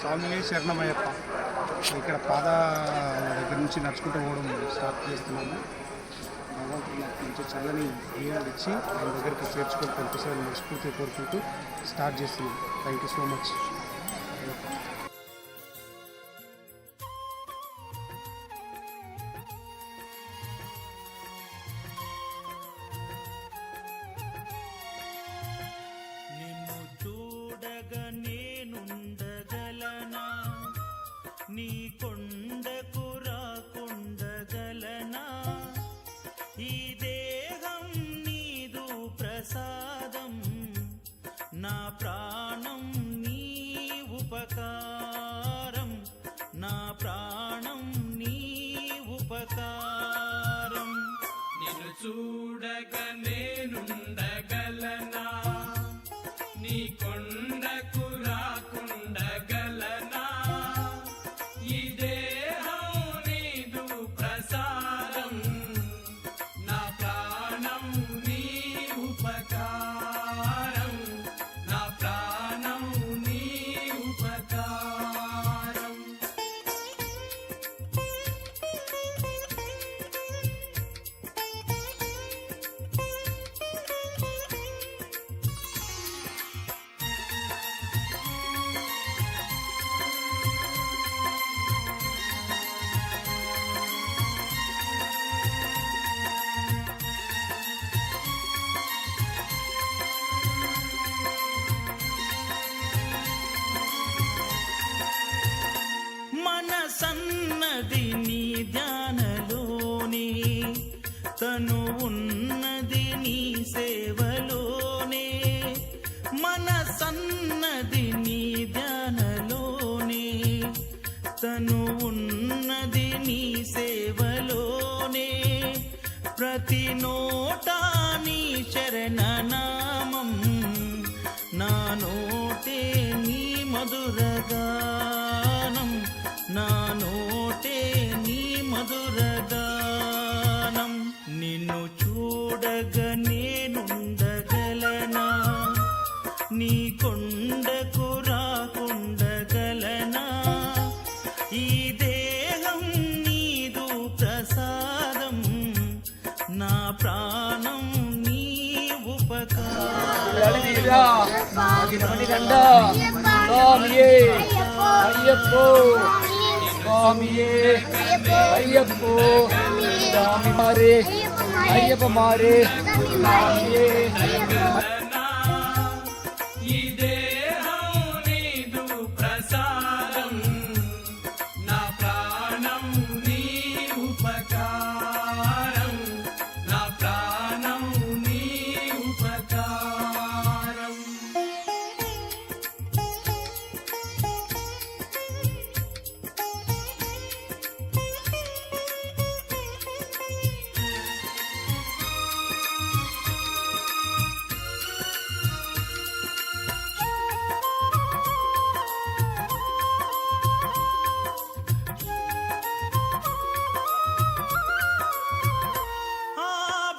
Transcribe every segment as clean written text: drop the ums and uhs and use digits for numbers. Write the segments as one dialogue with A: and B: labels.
A: స్వామి శరణమయ్యప్ప. ఇక్కడ పాద దగ్గర నుంచి నడుచుకుంటూ పోవడం స్టార్ట్ చేస్తున్నాము. భగవంతుడు నాకు మంచి చల్లని దీవెనలు ఇచ్చి ఆయన దగ్గరికి చేర్చుకొని పంపిస్తారని మనస్ఫూర్తిగా కోరుకుంటూ స్టార్ట్ చేస్తున్నాం. Thank you so much.
B: నీ కొండకు రాకుండగలనా, ఈ దేహం నీదు ప్రసాదం, నా ప్రాణం నీ ఉపకారం, నా ప్రాణం నీ ఉపకారం. నిన్ను చూడగ నేనుండగలనా, నీ కొండకు రాకుండగలనా, ఈ దేహం నీదు ప్రసాదం, నా ప్రాణం నీ ఉపకారం, నా ప్రాణం నీ ఉపకారం. మనసన్నది నీ ధ్యానలోనే, తను ఉన్నది నీ సేవలోనే. మనసన్నది నీ ధ్యానలోనే, తను ఉన్నది నీ సేవలోనే. ప్రతి నోటా నీ శరణనామం, నా నోటే నీ మధురగానం, నా నోటే నీ మధురగానం. నిన్ను చూడగ నేనుండగలనా, నీ కొండకు రాకుండగలనా, ఈ దేహం నీదు ప్రసాదం, నా ప్రాణం నీ ఉపకారం.
C: అయ్యప్పో స్వామియే అయ్యప్పో స్వామి మారే అయ్యప్ప మారే స్వామియే.
B: ఈ దేహం నీదు ప్రసాదం, నా ప్రాణం నీ ఉపకారం, నా ప్రాణం నీ ఉపకారం.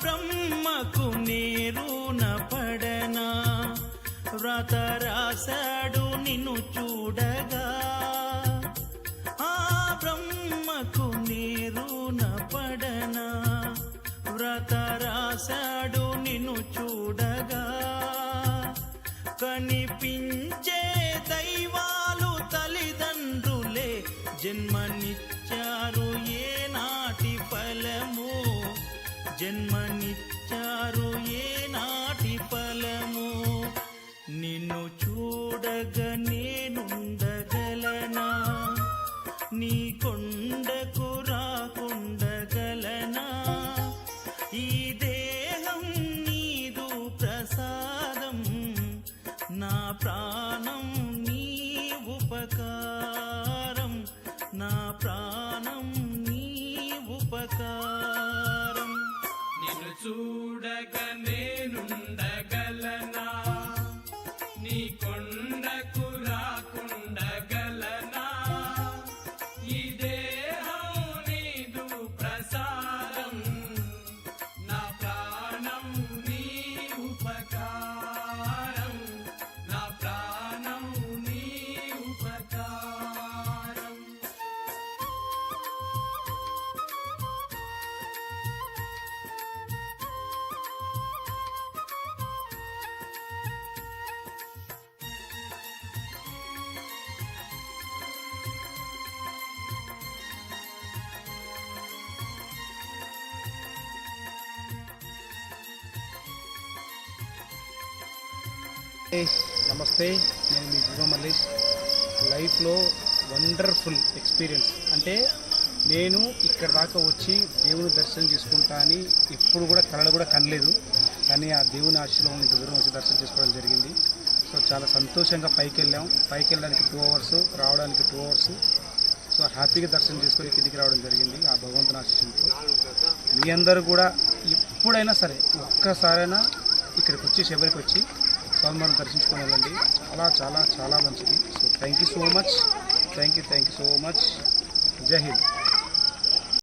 B: బ్రహ్మకు నేరున పడనా, వ్రత రాశాడు నిన్ను చూడగా. ఆ బ్రహ్మకు నేరున పడనా, వ్రత రాశాడు నిన్ను చూడగా. కనిపించే దైవాలు తల్లిదండ్రులే, జన్మనిచ్చారు ఏ నాటి ఫలము, జన్మనిచ్చారు ఏ నాటి ఫలము. నిన్ను చూడగ నేనుండగలనా, నీ కొండకు రాకుండగలనా, ఈ దేహం నీదు ప్రసాదం, నా ప్రాణం నీ ఉపకారం, నా ప్రాణం నీ ఉపకారం. నిన్ను చూడగ నేనుండగలనా, నీ కొండకు రాకుండగలనా, ఈ దేహం నీదు ప్రసాదం, నా ప్రాణం నీ ఉపకారం, నా ప్రాణం
A: నమస్తే, నేను మీ గురు మల్లేష్. లైఫ్లో వండర్ఫుల్ ఎక్స్పీరియన్స్ అంటే నేను ఇక్కడ దాకా వచ్చి దేవుని దర్శనం చేసుకుంటా అని ఎప్పుడు కూడా కళలు కూడా కనలేదు. కానీ ఆ దేవుని ఆశీస్సులో ఇంత దూరం వచ్చి దర్శనం చేసుకోవడం జరిగింది. సో చాలా సంతోషంగా పైకి వెళ్ళడానికి 2 అవర్స్, రావడానికి 2 అవర్స్. సో హ్యాపీగా దర్శనం చేసుకొని కిందికి రావడం జరిగింది ఆ భగవంతుని ఆశీస్సులతో. మీ అందరూ కూడా ఎప్పుడైనా సరే ఒక్కసారైనా ఇక్కడికి వచ్చి శబరికి వచ్చి స్వామివారిని దర్శించుకొని వెళ్ళండి. చాలా చాలా చాలా మంచిది. So thank you so much. జై హింద్.